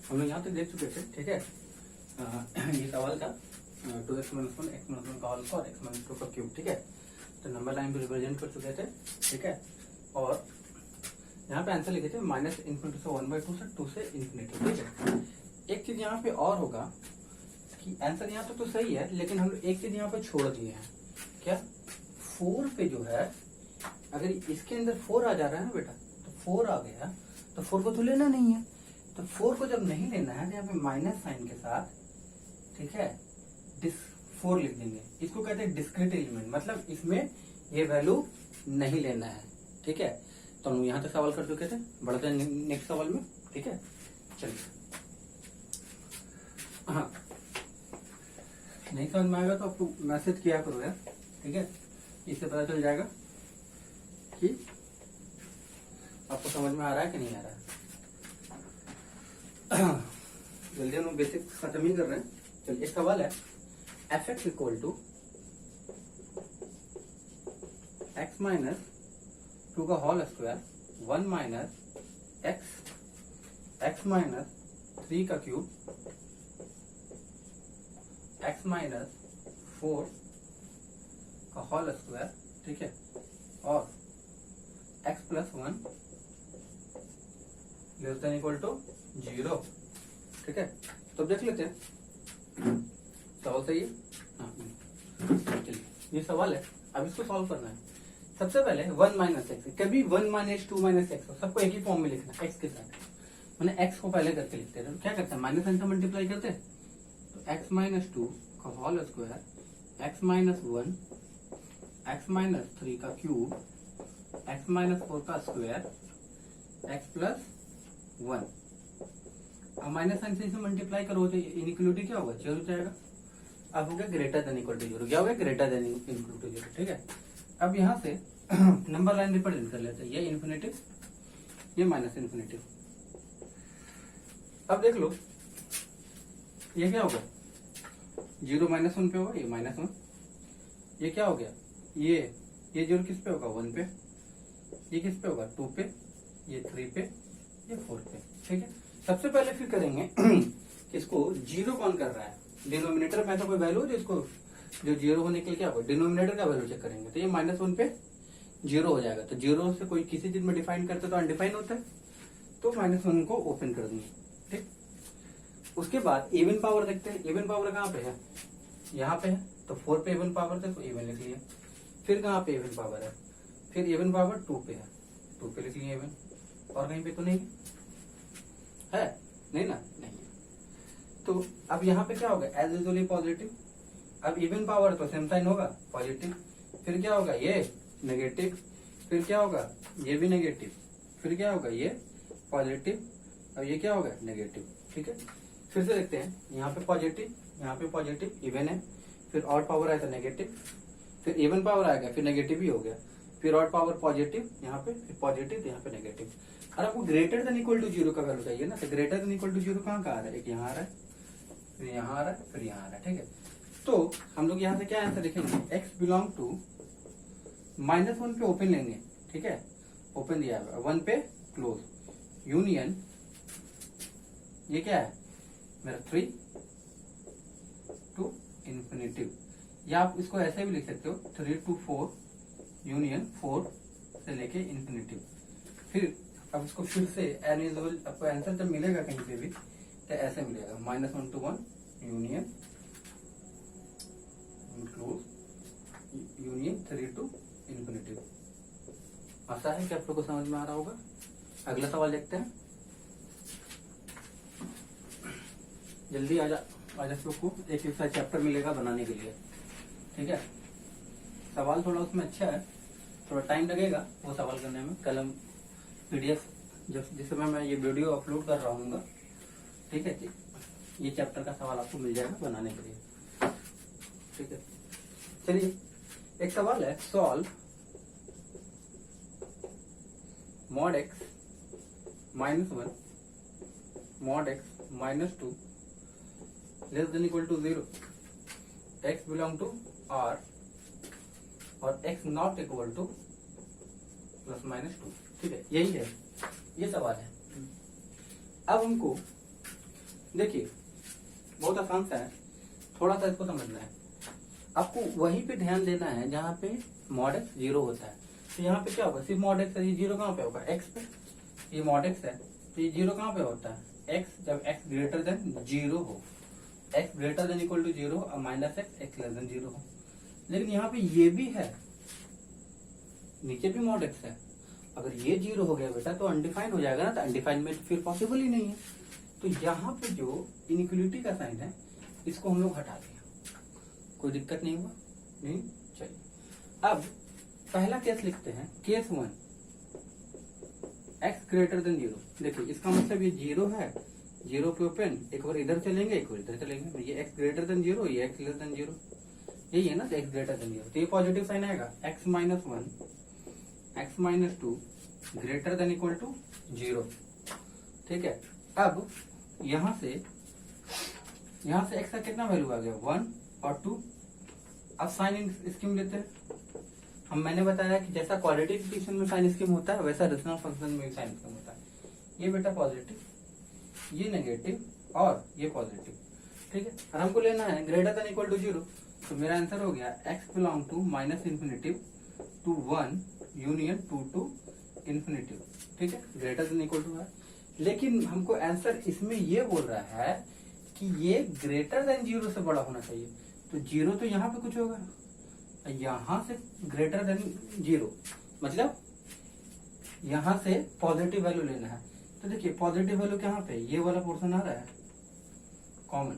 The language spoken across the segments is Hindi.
हम लोग यहाँ तक देख चुके थे, ठीक है। ये सवाल था 2x - 1 x - 1 का होल और x - 2 का क्यूब, ठीक है। तो नंबर लाइन पे रिप्रेजेंट कर चुके थे, ठीक है। और यहाँ पे आंसर लिखे थे -∞ से 1/2 से 2 से इन्फिनिटी, ठीक है। एक चीज यहाँ पे और होगा कि आंसर यहाँ तो सही है, लेकिन हम लोग एक चीज यहाँ पे छोड़ दिए हैं। क्या? 4 पे जो है, अगर इसके अंदर 4 आ जा रहा है ना बेटा, तो 4 आ गया, तो 4 को तो लेना नहीं है। तो 4 को जब नहीं लेना है तो यहाँ पे माइनस साइन के साथ, ठीक है, 4 लिख देंगे। इसको कहते हैं डिस्क्रीट एलिमेंट, मतलब इसमें ये वैल्यू नहीं लेना है, ठीक है। तो हम यहाँ तक सवाल कर चुके थे, बढ़ते हैं नेक्स्ट सवाल में, ठीक है। चलिए, हाँ, नहीं समझ में आएगा तो आपको मैसेज किया करो यार, ठीक है। इससे पता चल जाएगा कि आपको समझ में आ रहा है कि नहीं आ रहा है। जल्दी हम बेसिक खत्म ही कर रहे हैं। चलिए, एक सवाल है, f(x) equal to x minus 2 का whole square 1 minus x minus 3 का क्यूब x माइनस 4 का होल स्क्वायर, ठीक है, और x plus 1 less than equal to 0, ठीक है। तो देख लेते हैं सवाल सही है। हाँ, चलिए, ये सवाल है, अब इसको सॉल्व करना है। सबसे पहले 1 माइनस एक्स, कभी 1 माइनस 2 माइनस एक्स सबको एक ही फॉर्म में लिखना है, एक्स के साथ, मैंने एक्स को पहले करके लिखते हैं। तो क्या करते हैं, माइनस साइन से मल्टीप्लाई करते हैं। तो एक्स माइनस 2 का whole square X minus 1 X minus 3 का क्यूब एक्स माइनस 4 का स्क्वायर एक्स प्लस 1। अब माइनस साइन से इसे मल्टीप्लाई करो तो इनइक्वालिटी क्या होगा, 0 हो जाएगा। अब हो गया ग्रेटर देन इक्वल टू 0, क्या हो गया, ग्रेटर देन इक्वल टू 0, ठीक है। अब यहाँ से नंबर लाइन रिप्रेजेंट कर लेते हैं, ये इन्फिनिटी, ये माइनस इन्फिनिटी। अब देख लो, ये क्या होगा, 0 -1 पे होगा, ये -1। ये क्या हो गया, ये 0 किस पे होगा, 1 पे। ये किस पे होगा, 2 पे। ये 3 पे, ये 4 पे, ठीक है। सबसे पहले फिर करेंगे किसको, 0 कौन कर रहा है, डिनोमिनेटर में तो कोई वैल्यू जिसको जो 0 होने के लिए क्या होगा, डिनोमिनेटर का वैल्यू चेक करेंगे। तो ये -1 पे 0 हो जाएगा। तो 0 से कोई किसी चीज में डिफाइन करते तो अनडिफाइन होता है, तो -1 को ओपन कर देंगे, ठीक। उसके बाद इवन पावर देखते हैं। इवन पावर कहाँ पे है, यहाँ पे है, तो 4 पे इवन पावर थे तो इवन लिख लिया। फिर कहाँ पे इवन पावर है, फिर इवन पावर 2 पे है, 2 पे लिख लिया इवन। और कहीं पे तो नहीं है, नहीं ना, नहीं है। तो अब यहाँ पे क्या होगा, एज यूजुअली पॉजिटिव। अब इवन पावर तो सेम साइन होगा, पॉजिटिव। फिर क्या होगा, ये नेगेटिव। फिर क्या होगा, ये भी नेगेटिव। फिर क्या होगा, ये पॉजिटिव। और ये क्या होगा, नेगेटिव, ठीक है। फिर से देखते हैं, यहाँ पे पॉजिटिव, यहाँ पे पॉजिटिव, इवन है। फिर ऑड पावर आया था नेगेटिव, फिर इवन पावर आएगा, फिर नेगेटिव ही हो गया। फिर ऑड पावर पॉजिटिव यहाँ पे, फिर पॉजिटिव यहाँ पे नेगेटिव। और आपको ग्रेटर देन इक्वल टू 0 का वैल्यू चाहिए ना, तो ग्रेटर देन इक्वल टू 0 कहाँ आ रहा है, एक यहाँ आ रहा है, फिर यहाँ आ रहा है, फिर यहाँ आ रहा है, ठीक है। तो हम लोग यहाँ से क्या आंसर लिखेंगे, x बिलोंग टू -1 पे ओपन लेंगे, ठीक है, ओपन दिया है, 1 पे क्लोज, यूनियन, ये क्या है मेरा 3 टू इन्फिनिटिव। या आप इसको ऐसे भी लिख सकते हो, 3 to 4 यूनियन 4 से लेके इन्फिनिटिव। फिर अब इसको फिर से एन यूजुअल, आपको आंसर जब मिलेगा कहीं पे भी तो ऐसे मिलेगा, -1 to 1 union close union 3 to infinitive. आशा है कि आप लोग को समझ में आ रहा होगा। अगला सवाल देखते हैं, जल्दी आज आप लोग को एक ऐसा चैप्टर मिलेगा बनाने के लिए, ठीक है। सवाल थोड़ा उसमें अच्छा है, थोड़ा टाइम लगेगा वो सवाल करने में। कल हम PDF जिस समय मैं ये वीडियो अपलोड कर रहा हूँ, ठीक है, ये चैप्टर का सवाल आपको मिल जाएगा बनाने के लिए, ठीक है। चलिए, एक सवाल है, solve mod x -1 mod x -2 less than equal to 0, x belong to R और x नॉट इक्वल टू +-2, ठीक है, यही है, ये सवाल है। अब हमको देखिए बहुत आसान सा है, थोड़ा सा इसको समझना है। आपको वहीं पे ध्यान देना है जहां पे मॉड एक्स 0 होता है। तो यहाँ पे क्या होगा, सिर्फ मॉड एक्स है, ये 0 कहाँ पे होगा, एक्स पे। ये मॉड एक्स है तो ये 0 कहाँ पे होता है, एक्स, जब एक्स ग्रेटर देन 0 हो, X greater than equal to 0 और minus X X less than 0 हो। लेकिन यहाँ पे ये भी है, नीचे भी मॉड एक्स है। अगर ये 0 हो गया बेटा तो अनडिफाइंड हो जाएगा ना, तो अनडिफाइंड में फिर पॉसिबल ही नहीं है। तो यहाँ पे जो इनइक्वलिटी का साइन है इसको हम लोग हटा दिया, कोई दिक्कत नहीं हुआ, नहीं। चलिए अब पहला केस लिखते हैं, केस 1, एक्स ग्रेटर देन 0। देखिए इसका मतलब ये 0 है, 0 पे ओपन, एक बार इधर चलेंगे एक बार इधर चलेंगे, ये एक्स ग्रेटर देन 0, ये एक्स लेस देन 0, यही है ना, एक्स ग्रेटर देन 0। तो ये पॉजिटिव साइन आएगा, X minus 1, X minus 2 greater than equal to 0। ठीक है, अब यहां से एक्स का कितना वैल्यू आ गया, 1 और 2। अब साइन स्कीम लेते हैं हम। मैंने बताया कि जैसा क्वाड्रेटिक में साइन स्कीम होता है वैसा रेशनल फंक्शन में भी साइन स्कीम होता है। ये बेटा पॉजिटिव, ये नेगेटिव और ये पॉजिटिव। ठीक है, और हमको लेना है ग्रेटर देन इक्वल टू 0। तो मेरा आंसर हो गया X belong to minus infinitive to 1 union 2 to infinitive. ठीक है, ग्रेटर देन इक्वल टू है। लेकिन हमको आंसर इसमें ये बोल रहा है कि ये ग्रेटर देन 0 से बड़ा होना चाहिए। तो 0 तो यहाँ पे कुछ होगा, यहां से ग्रेटर देन 0 मतलब यहां से पॉजिटिव वैल्यू लेना है। तो देखिए पॉजिटिव वैल्यू कहाँ पे, ये वाला पोर्शन आ रहा है कॉमन,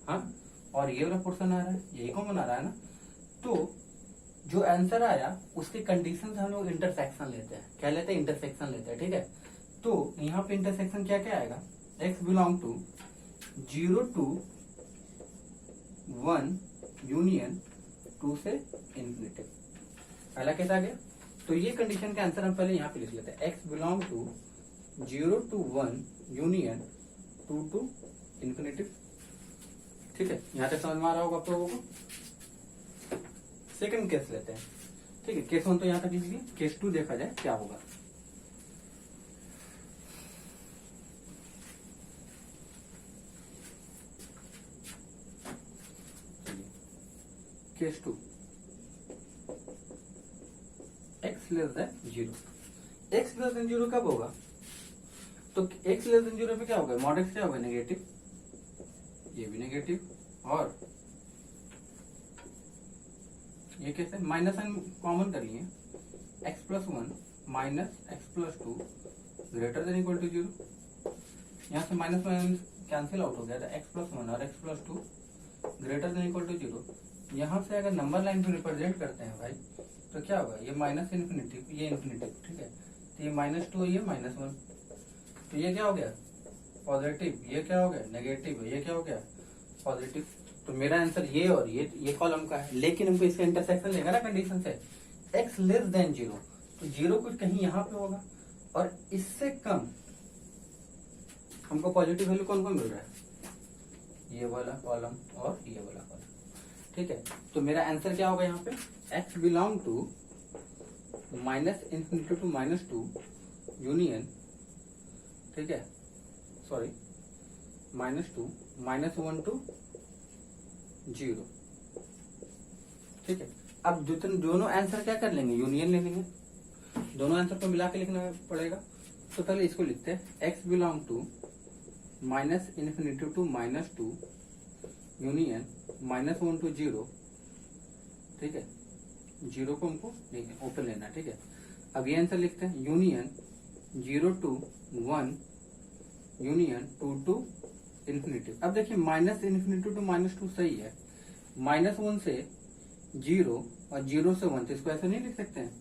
हाँ, और ये वाला पोर्शन आ रहा है, यही कॉमन आ रहा है ना। तो जो आंसर आया उसके कंडीशन से हम लोग इंटरसेक्शन लेते हैं। क्या लेते हैं, इंटरसेक्शन लेते हैं। ठीक है, तो यहाँ पे इंटरसेक्शन क्या क्या आएगा, X belong to 0 to 1 union 2 से इन्फिनिटी। पहला कैसे आ गया, तो ये कंडीशन का आंसर हम पहले यहाँ पे लिख लेते हैं, X belong to 0 to 1 union 2 to infinity. ठीक है, यहाँ तक समझ में आ रहा होगा आप लोगों को। सेकंड केस लेते हैं। ठीक है, केस 1 तो यहाँ तक लीजिए, केस 2 देखा जाए क्या होगा। Case 2, x less than 0। X less than 0 कब होगा, तो एक्स लेस देन 0 पे क्या होगा, मॉड एक्स क्या होगा, नेगेटिव, ये भी नेगेटिव, और ये कैसे, माइनस एन कॉमन कर लिए, X plus 1 minus X plus 2 greater than equal to 0। यहाँ से माइनस माइनस कैंसिल आउट हो गया था, एक्स प्लस 1 और X plus 2 greater than equal to 0। यहाँ से अगर नंबर लाइन को रिप्रेजेंट करते हैं भाई तो क्या होगा, ये माइनस इन्फिनिटी, ये इन्फिनिटी। ठीक है, तो ये -2, ये -1, तो ये क्या हो गया, पॉजिटिव, ये क्या हो गया, नेगेटिव, ये क्या हो गया, पॉजिटिव। तो मेरा आंसर ये और ये कॉलम का है। लेकिन हमको इसका इंटरसेक्शन लेगा ना कंडीशन से, एक्स लेस देन 0, तो 0 कुछ कहीं यहाँ पे होगा, और इससे कम हमको पॉजिटिव वैल्यू कौन कौन मिल रहा है, ये वाला कॉलम और ये वाला कॉलम। ठीक है, तो मेरा आंसर क्या होगा यहाँ पे, X belong to minus infinity to -2 union, ठीक है, सॉरी -2 -1 टू 0। ठीक है, अब दोनों आंसर क्या कर लेंगे, यूनियन ले लेंगे, दोनों आंसर को मिला के लिखना पड़ेगा। तो पहले इसको लिखते हैं, X belong to minus infinity to -2 union -1 to 0। ठीक है, 0 को हमको ओपन लेना। ठीक है, अब ये आंसर लिखते हैं, union 0 to 1 union 2 to infinity. अब देखिए माइनस इन्फिनिटी टू -2 सही है, -1 से 0 और 0 से 1, तो इसको ऐसे नहीं लिख सकते हैं,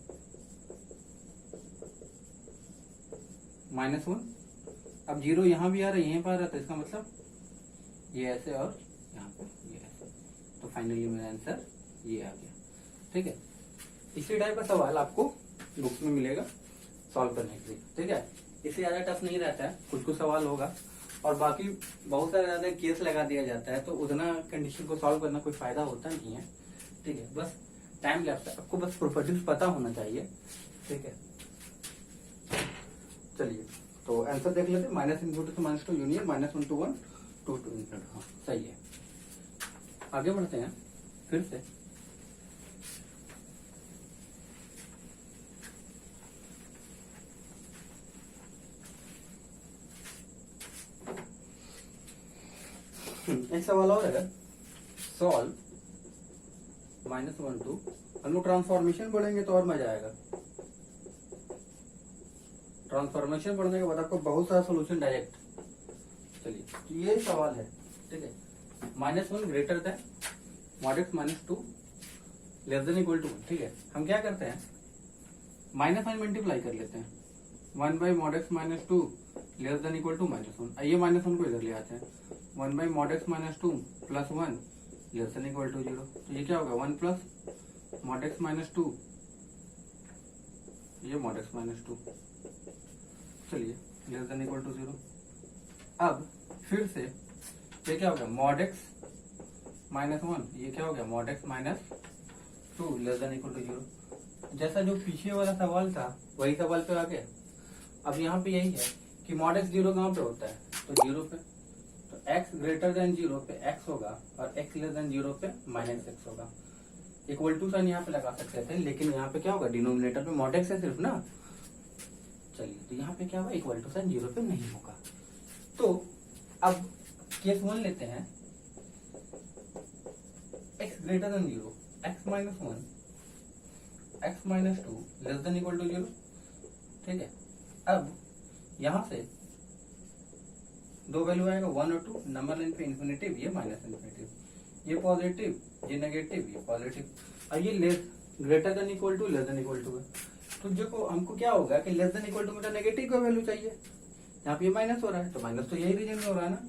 -1। अब 0 यहां भी आ रहा है, यहीं पर आ रहा था, इसका मतलब ये ऐसे और यहाँ पे ये ऐसे। तो फाइनली मेरा आंसर ये आ गया। ठीक है, इसी टाइप का सवाल आपको बुक्स में मिलेगा सॉल्व करने के लिए। ठीक है, इससे ज्यादा टफ नहीं रहता है, कुछ कुछ सवाल होगा, और बाकी बहुत सारे ज्यादा केस लगा दिया जाता है, तो उतना कंडीशन को सॉल्व करना कोई फायदा होता नहीं है। ठीक है, बस टाइम लगता है, आपको बस प्रॉपर्टीज पता होना चाहिए। ठीक है, चलिए तो आंसर देख लेते हैं, -2 यूनियन -1 टू 1 2 to इन्फिनिटी, हाँ सही है। आगे बढ़ते हैं फिर से। एक सवाल और है, सॉल्व -1 to, हम लोग ट्रांसफॉर्मेशन पढ़ेंगे तो और मजा आएगा। ट्रांसफॉर्मेशन पढ़ने के बाद आपको बहुत सारा सोल्यूशन डायरेक्ट। चलिए ये सवाल है, ठीक है। -1 greater than mod x -2 less than equal to 1, ठीक है। हम क्या करते हैं, माइनस साइन मल्टीप्लाई कर लेते हैं, 1 by mod x -2 less than equal to -1। ये -1 को इधर ले आते हैं, 1 by mod x -2 plus 1 less than equal to 0। तो ये क्या होगा, 1 प्लस mod x -2, ये mod x -2, चलिए लेस देन इक्वल टू 0। अब फिर से ये क्या हो गया, mod x -1, ये क्या हो गया, mod x -2 less than equal to 0। जैसा जो पीछे वाला सवाल था वही सवाल पे आ गया। अब यहाँ पे यही है कि mod x 0 कहाँ पे होता है, तो 0 पे, तो x ग्रेटर देन 0 पे x होगा और x लेस देन 0 पे -x होगा। इक्वल टू साइन यहाँ पे लगा सकते थे, लेकिन यहाँ पे क्या होगा, डिनोमिनेटर पे mod x है सिर्फ ना। चलिए तो यहाँ पे क्या होगा, इक्वल टू साइन 0 पे नहीं होगा। तो अब केस 1 लेते हैं, x greater than 0, x -1, x -2 less than equal to 0, ठीक है। अब यहां से दो वैल्यू आएगा, 1 और 2, नंबर लाइन पे इन्फिनिटिव, ये माइनस इन्फिनिटिव, ये पॉजिटिव, ये नेगेटिव, ये पॉजिटिव। अब ये less greater than equal to less than equal to है, तो देखो हमको क्या होगा कि लेस देन इक्वल टू में नेगेटिव का वैल्यू चाहिए। यहाँ पे माइनस हो रहा है, तो माइनस तो यही रीजन में हो रहा है ना,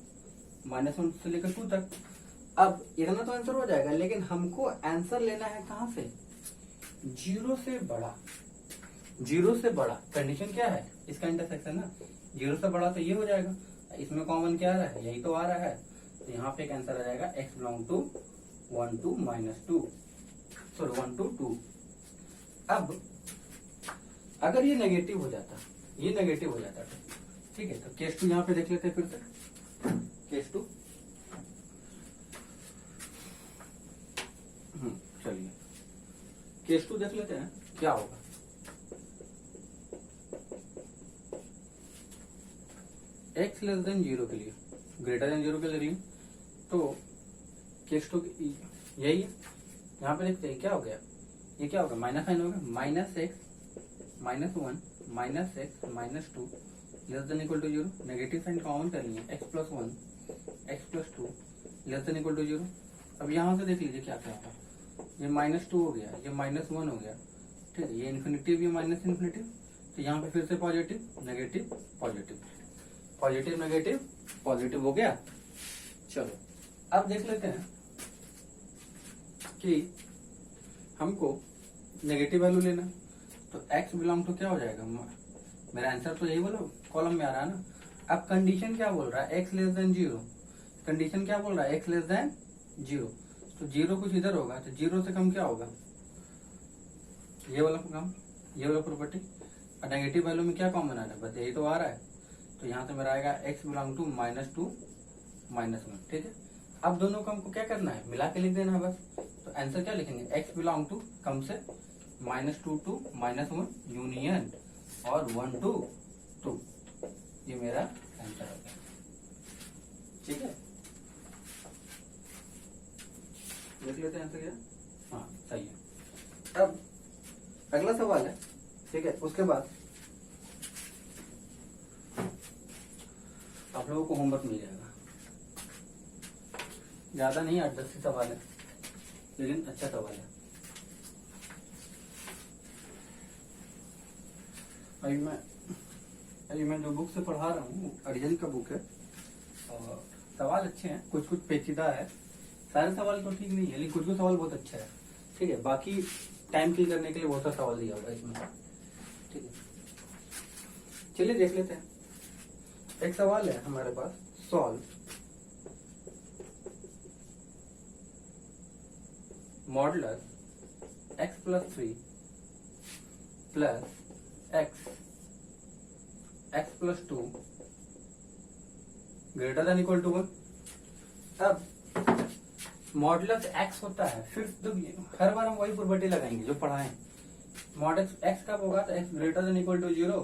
-1 से लेकर 2 तक। अब इतना तो आंसर हो जाएगा, लेकिन हमको आंसर लेना है कहां से, 0 से बड़ा। 0 से बड़ा कंडीशन क्या है, इसका इंटरसेक्शन ना, 0 से बड़ा तो ये हो जाएगा। इसमें कॉमन क्या आ रहा है, यही तो आ रहा है, तो यहाँ पे एक आंसर आ जाएगा x belong to 1 to -2, sorry 1 to 2। अब अगर ये नेगेटिव हो जाता, ये नेगेटिव हो जाता, ठीक है, तो केस 2 यहाँ पे देख लेते हैं फिर से। केस 2, चलिए केस 2 देख लेते हैं क्या होगा। x लेस देन 0 के लिए, ग्रेटर देन 0 के लिए, तो केस 2 यही है। यहाँ पे देखते हैं क्या हो गया, ये क्या होगा, माइनस साइन होगा, -x -1 -x -2 less than equal to 0। Negative sign common कर लिए, x + 1 x + 2 less than equal to 0। अब यहाँ से देख लीजिए क्या क्या होगा, ये -2 हो गया, ये -1 हो गया, ठीक है, ये इन्फिनिटिव, ये माइनस इन्फिनिटिव, तो यहाँ पे फिर से positive negative positive, positive negative positive हो गया। चलो अब देख लेते हैं कि हमको नेगेटिव वैल्यू लेना, तो x बिलोंग टू क्या हो जाएगा, मेरा आंसर तो यही बोलो कॉलम में आ रहा है ना। अब कंडीशन क्या बोल रहा है, x लेस देन 0, कंडीशन क्या बोल रहा है, x लेस देन 0, तो 0 कुछ इधर होगा, तो 0 से कम क्या होगा, ये वाला कम, ये वाला प्रॉपर्टी। और नेगेटिव वैल्यू में क्या कॉमन आ रहा है, बस यही तो आ रहा है, तो यहाँ से मेरा आएगा x बिलोंग टू -2 -1, ठीक है। अब दोनों को हमको क्या करना है, मिला के लिख देना है बस। तो आंसर क्या लिखेंगे, x बिलोंग टू कम से -2 to -1 यूनियन और 1 to 2, ये मेरा आंसर हो गया, ठीक है। देख लेते हैं आंसर क्या, हाँ सही है। अब अगला सवाल है, ठीक है, उसके बाद आप लोगों को होमवर्क मिल जाएगा, ज्यादा नहीं, 8-10 सवाल है, लेकिन अच्छा सवाल है। अभी मैं जो बुक से पढ़ा रहा हूँ अरिजन का बुक है, और सवाल अच्छे हैं, कुछ कुछ पेचीदा है, सारे सवाल तो ठीक नहीं है, लेकिन कुछ कुछ सवाल बहुत अच्छा है, ठीक है। बाकी टाइम किल करने के लिए बहुत सारा सवाल दिया होगा इसमें, ठीक है। चलिए देख लेते हैं। एक सवाल है हमारे पास, solve modulus x + 3 plus x + 2 greater than equal to 1, अब मॉडुलस एक्स होता है, फिर हर बार हम वही प्रॉपर्टी लगाएंगे जो पढ़ाएं। मॉडुलस एक्स कब होगा तो X greater than equal to 0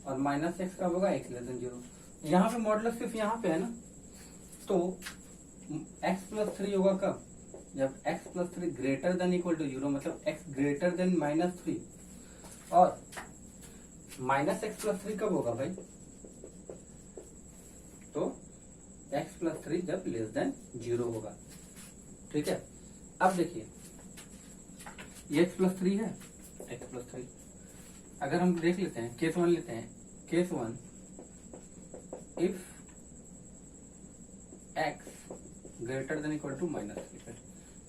और माइनस एक्स कब होगा एक्स लेस देन 0। यहाँ पे मॉडुलस सिर्फ यहाँ पे है ना, तो एक्स प्लस 3 होगा कब, जब X plus 3 greater than equal to 0, मतलब एक्स ग्रेटर देन माइनस 3। और माइनस एक्स प्लस 3 कब होगा भाई, तो एक्स प्लस 3 जब लेस देन 0 होगा। ठीक है, अब देखिए ये एक्स प्लस 3 है, एक्स प्लस 3 अगर हम देख लेते हैं, केस 1 लेते हैं, case 1 if X greater than equal to minus 3 पे,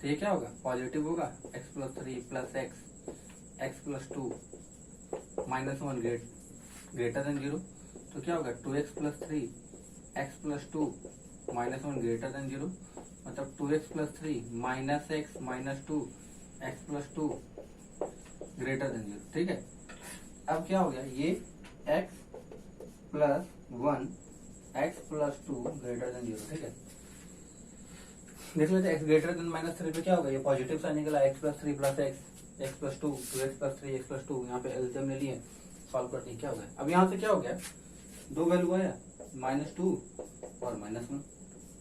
तो ये क्या होगा, पॉजिटिव होगा, X plus 3 plus X plus 2 minus 1 greater than 0, तो क्या होगा 2x plus 3 X plus 2 minus 1 greater than 0, मतलब 2x plus 3 minus X minus 2 X plus 2 greater than 0। ठीक है, अब क्या हो गया, ये x plus 1 x plus 2 greater than 0। ठीक है, देख लेते हैं एक्स ग्रेटर देन माइनस 3 पे क्या होगा, ये पॉजिटिव साइन निकला, x plus 3 plus X plus 2 2x plus 3 X plus 2, यहाँ पे एलसीएम ले लिए, सॉल्व करते हैं क्या होगा। अब यहाँ से क्या हो गया, दो वैल्यू आया -2 और -1,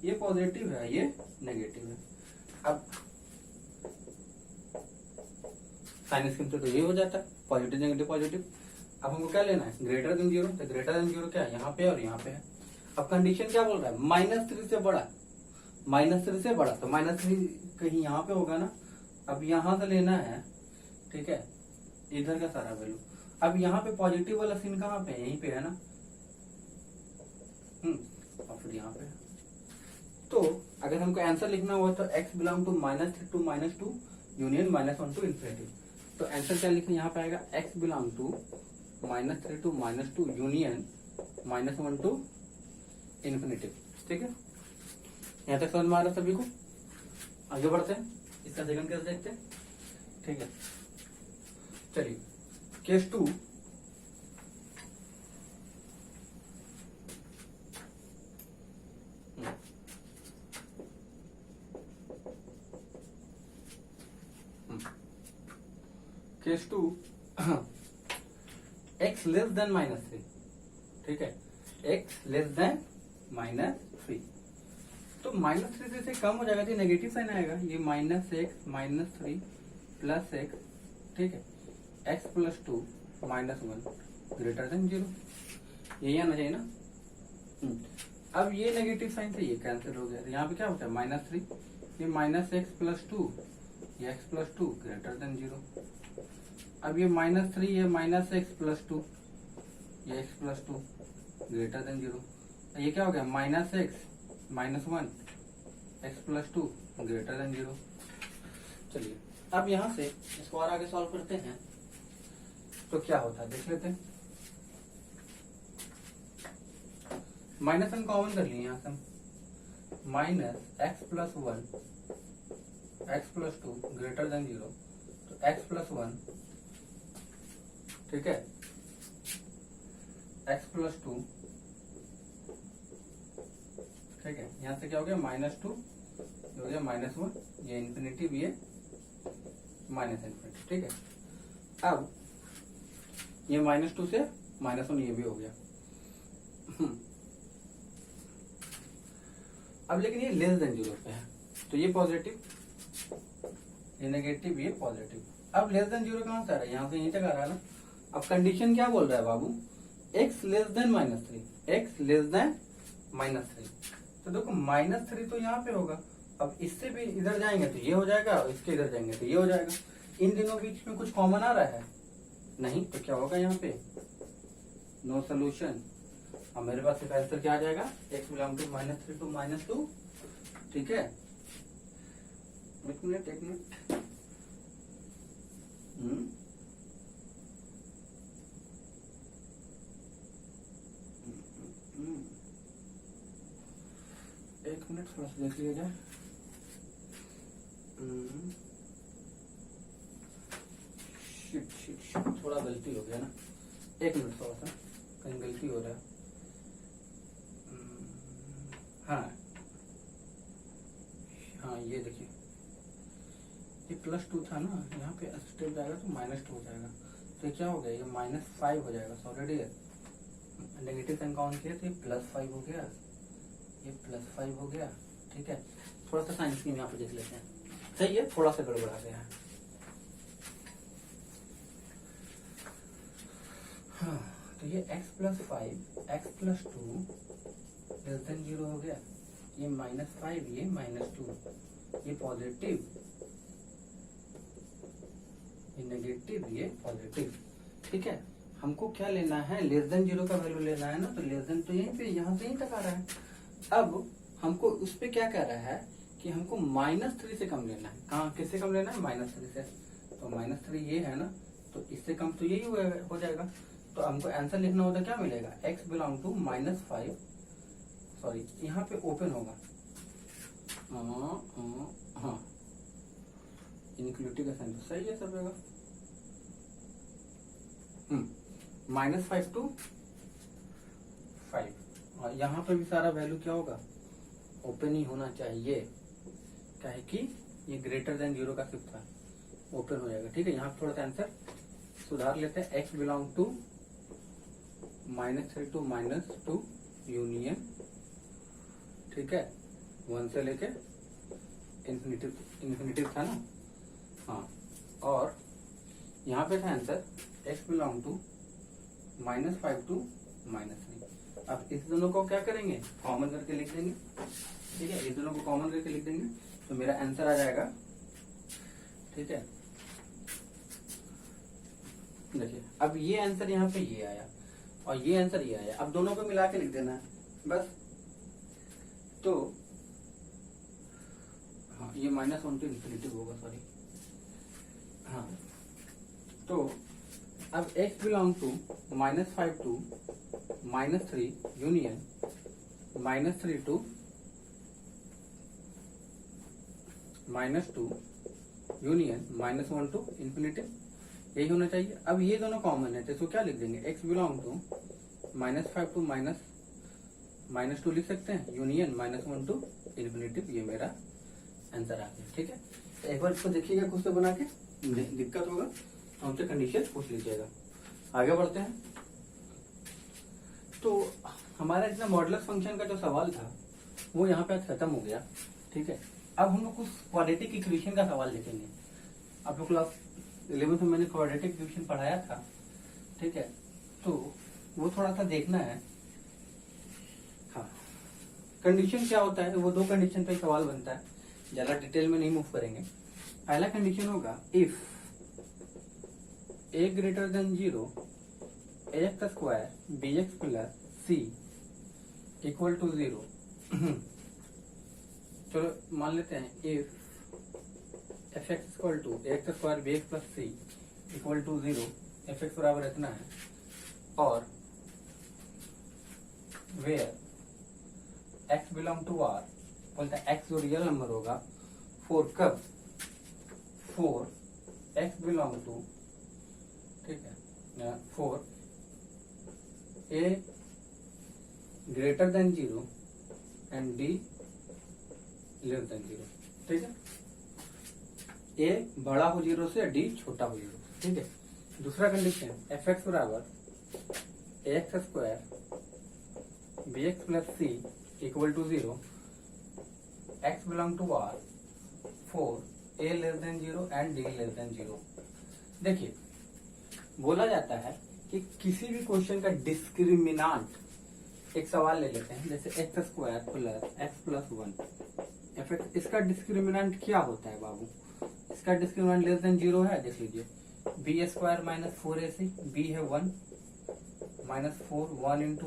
ये पॉजिटिव है ये नेगेटिव है। अब साइन स्कीम से तो ये हो जाता है पॉजिटिव नेगेटिव पॉजिटिव। अब हमको क्या लेना है, ग्रेटर देन 0, तो ग्रेटर देन 0 क्या है, यहाँ पे और यहाँ पे है। अब कंडीशन क्या बोल रहा है, -3 से बड़ा, -3 से बड़ा, तो -3 कहीं यहाँ पे होगा ना। अब यहाँ से लेना है, ठीक है, इधर का सारा वैल्यू। अब यहाँ पे पॉजिटिव वाला सीन कहाँ पे है, यहीं पे है ना, और फिर यहाँ पे। तो अगर हमको आंसर लिखना हुआ तो x belong to -3 to -2 union -1 to infinity. तो आंसर क्या लिखना यहाँ पे आएगा, x belong to -3 to -2 union -1 to infinity. ठीक है, यहाँ तक समझ में आ रहा सभी को। आगे बढ़ते हैं, इसका सेकंड केस देखते हैं। ठीक है, चलिए case 2, case 2 x less than -3। ठीक है, x लेस देन -3, तो -3 से कम हो जाएगा तो नेगेटिव साइन आएगा, ये -x -3 प्लस x। ठीक है, x प्लस 2 -1 ग्रेटर देन 0, यही आना चाहिए ना। अब ये नेगेटिव साइन से ये कैंसिल हो गया, यहाँ पे क्या होता है -3, ये -x प्लस 2, ये x प्लस 2 ग्रेटर देन 0। अब ये -3, ये -x प्लस 2, ये x प्लस 2 ग्रेटर देन 0। ये क्या हो गया, -x -1 x plus 2 greater than 0। चलिए अब यहाँ से इसको और आगे सॉल्व करते हैं, तो क्या होता है देख लेते हैं। -1 कॉमन कर लिए यहाँ से, -x plus 1 x plus 2 greater than 0, तो x प्लस 1, ठीक है, x प्लस 2, ठीक है, यहाँ से क्या हो गया -2 हो गया -1, ये इन्फिनिटी भी है -इन्फिनिटी। ठीक है, अब ये -2 से -1 ये भी हो गया। अब लेकिन ये लेस देन 0 पे है, तो ये पॉजिटिव, ये नेगेटिव, ये पॉजिटिव। अब लेस देन 0 कहाँ से आ रहा है, यहाँ से यहीं तक आ रहा है ना। अब कंडीशन क्या बोल रहा है बाबू, x less than -3, x less than -3, तो देखो -3 तो यहाँ पे होगा। अब इससे भी इधर जाएंगे तो ये हो जाएगा, और इसके इधर जाएंगे तो ये हो जाएगा। इन दिनों बीच में कुछ कॉमन आ रहा है नहीं, तो क्या होगा यहाँ पे, नो सोल्यूशन। अब मेरे पास सिर्फ आंसर क्या आ जाएगा, x बिलोंग टू -3 टू -2। ठीक है, एक मिनट एक मिनट थोड़ा सा देख लिया जाए। शिट थोड़ा गलती हो गया ना, एक मिनट, थोड़ा सा कहीं गलती हो रहा है। हाँ ये देखिए ये +2 था ना, यहाँ पे स्टेप जाएगा तो -2 हो जाएगा, तो ये क्या हो गया, ये -5 हो जाएगा। Sorry dear, negative sign count किया तो ये +5 हो गया, ये +5 हो गया। ठीक है, थोड़ा सा साइन स्कीम यहाँ पे देख लेते हैं, सही है, थोड़ा सा गड़बड़ा गया है। हाँ, तो ये x+5 x+2 <0 हो गया, ये -5 ये -2, ये पॉजिटिव ये नेगेटिव ये पॉजिटिव। ठीक है, हमको क्या लेना है, <0 का वैल्यू लेना है ना, तो लेस तो यहीं पे यहाँ से यहीं तक आ रहा है। अब हमको उस पे क्या कह रहा है कि हमको -3 से कम लेना है। कहाँ, किससे कम लेना है, -3 से। तो -3 ये है ना, तो इससे कम तो यही हो जाएगा। तो हमको आंसर लिखना होता, क्या मिलेगा, x बिलोंग टू -5, सॉरी यहाँ पे ओपन होगा, हाँ इनक्लूटिव का साइन तो सही है सब जगह। -5 to 5, और यहाँ पे भी सारा वैल्यू क्या होगा, ओपन ही होना चाहिए, क्या है कि ये <0 का सिर्फ था, ओपन हो जाएगा। ठीक है, यहाँ पे थोड़ा सा आंसर सुधार लेते हैं, x belong to -3 to -2 union, ठीक है, 1 से लेके इन्फिनिटिव था ना, हाँ, और यहाँ पे था answer x belong to -5 to -3। अब इस दोनों को क्या करेंगे, कॉमन करके लिख देंगे। ठीक है, इस दोनों को कॉमन करके लिख देंगे तो मेरा आंसर आ जाएगा। ठीक है, देखिए अब ये आंसर यहाँ पे ये आया और ये आंसर ये आया, अब दोनों को मिला के लिख देना है बस। तो हाँ, ये -1 to इन्फिनिटिव होगा, सॉरी, हाँ, तो अब x belong to -5 to -3 union -3 to -2 union -1 to infinitive, यही होना चाहिए। अब ये दोनों कॉमन है तो इसको क्या लिख देंगे, x बिलोंग टू -5 to -2 लिख सकते हैं, यूनियन -1 to इन्फिनिटिव, ये मेरा आंसर आ गया। ठीक है, तो एक बार इसको देखिएगा खुद से बना के, दिक्कत होगा तो हमसे कंडीशन पूछ लीजिएगा। आगे बढ़ते हैं। तो हमारा इतना मॉडुलस फंक्शन का जो सवाल था वो यहाँ पे आज खत्म हो गया। ठीक है, अब हम लोग कुछ क्वाड्रेटिक इक्वेशन का सवाल देखेंगे। आप लोग क्लास 11 में मैंने क्वाड्रेटिक इक्वेशन पढ़ाया था। ठीक है, तो वो थोड़ा सा देखना है। हाँ, कंडीशन क्या होता है, वो 2 कंडीशन पे सवाल बनता है, ज्यादा डिटेल में नहीं मूव करेंगे। पहला कंडीशन होगा if a greater than 0 ax square bx plus c equal to 0। चलो मान लेते हैं if fx equal to ax square bx plus c equal to 0, fx बराबर इतना है, और where x belong to r, बोलता है x जो रियल नंबर होगा, for कब, for x belong to, ठीक है, for a greater than 0 and d less than 0। ठीक है, a बड़ा हो 0 से, d छोटा हो 0। ठीक है, दूसरा कंडीशन fx बराबर ax square bx plus c equal to 0, x belong to r, for a less than 0 and d less than 0। देखिए, बोला जाता है कि किसी भी क्वेश्चन का डिस्क्रिमिनांट, एक सवाल ले लेते हैं जैसे x square plus x plus 1 fx, इसका डिस्क्रिमिनांट क्या होता है बाबू, इसका डिस्क्रिमिनांट लेस देन 0 है, देख लीजिए, b square minus 4ac, b है 1 -4, 1 इंटू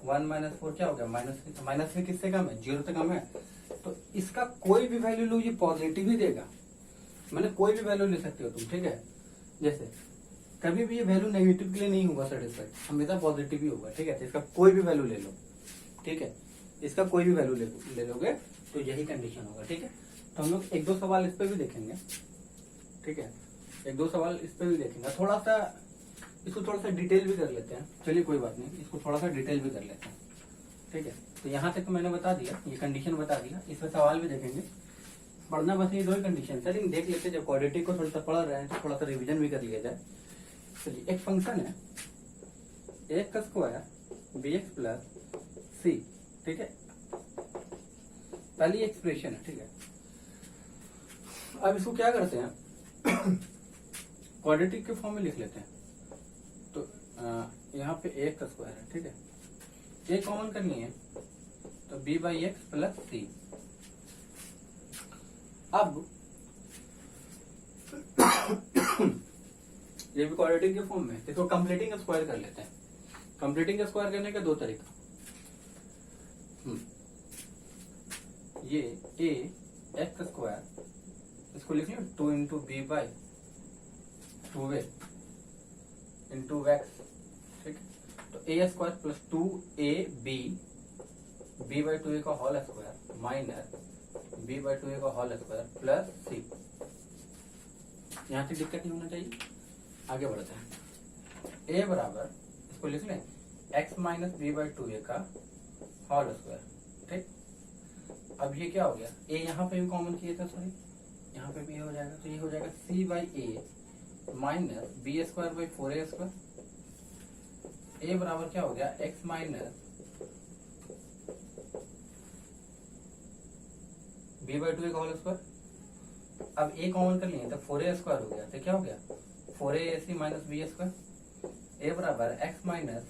1 माइनस 4 क्या हो गया, -3। -3 किससे कम है, 0 से कम है, तो इसका कोई भी वैल्यू लो, ये पॉजिटिव ही देगा। मैंने कोई भी वैल्यू ले सकते हो तुम। ठीक है, जैसे कभी भी ये वैल्यू नेगेटिव के लिए नहीं होगा सेटिस्फाइड, हमेशा पॉजिटिव ही होगा। ठीक है, तो इसका कोई भी वैल्यू ले लो। ठीक है, इसका कोई भी वैल्यू ले लोगे तो यही कंडीशन होगा। ठीक है, तो हम लोग 1-2 सवाल इस पे भी देखेंगे। ठीक है, 1-2 सवाल इस पे भी देखेंगे, थोड़ा सा इसको थोड़ा सा डिटेल भी कर लेते हैं। चलिए कोई बात नहीं, इसको थोड़ा सा डिटेल भी कर लेते हैं। ठीक है, तो यहाँ तक तो मैंने बता दिया, ये कंडीशन बता दिया, इस पे सवाल भी देखेंगे। पढ़ना बस ये दो ही कंडीशन है, लेकिन देख लेते हैं जब क्वाड्रेटिक को थोड़ा सा पढ़ रहे हैं तो थोड़ा सा रिवीजन भी कर लिया जाए। चलिए एक फंक्शन है ए का स्क्वायर बी एक्स प्लस सी, ठीक है, पहली एक्सप्रेशन है, ठीक है। अब इसको क्या करते हैं क्वाड्रेटिक के फॉर्म में लिख लेते हैं। तो यहाँ पे ए का स्क्वायर है, ठीक है, ए कॉमन करनी है तो बी बाई एक्स प्लस सी। अब ये भी क्वाड्रेटिक के फॉर्म में, इसको कंप्लीटिंग स्क्वायर कर लेते हैं। कंप्लीटिंग स्क्वायर करने का दो तरीका, ये ए एक्स स्क्वायर इसको लिख लो 2 into b by 2 into x, ठीक है। तो a square plus 2 a b by 2 a का whole square minus b by 2 a का होल स्क्वायर प्लस सी। यहाँ तक दिक्कत नहीं होना चाहिए, आगे बढ़ते हैं। ए बराबर इसको लिख लें x minus b by 2 a का होल स्क्वायर, ठीक। अब ये क्या हो गया, ए यहाँ पे भी कॉमन किया था, सॉरी यहाँ पे भी हो जाएगा, तो ये हो जाएगा c by a minus b square by 4 a square. A बराबर क्या हो गया x minus b by 2 a का होल स्क्वायर। अब ए कॉमन कर लिए तो 4a स्क्वायर हो गया, तो क्या हो गया 4ac minus b square. A बराबर x minus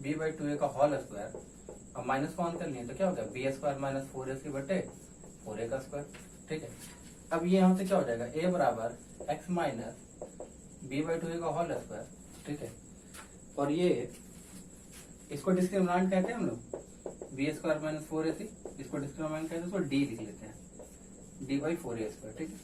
b by 2 a का होल स्क्वायर। अब माइनस कॉमन कर लिए तो क्या हो गया बी स्क्वायर माइनस 4ac बटे 4a का स्क्वायर, ठीक है। अब ये यहाँ से क्या हो जाएगा ए बराबर x minus b by 2 a का होल स्क्वायर, ठीक है। और ये इसको डिस्क्रिमिनेंट कहते हैं हम लोग, बी स्क्वायर माइनस 4ac, इसको डिस्क्रिमिनेंट कहते हैं, इसको डी लिख लेते हैं, डी बाई 4a स्क्वायर, ठीक है।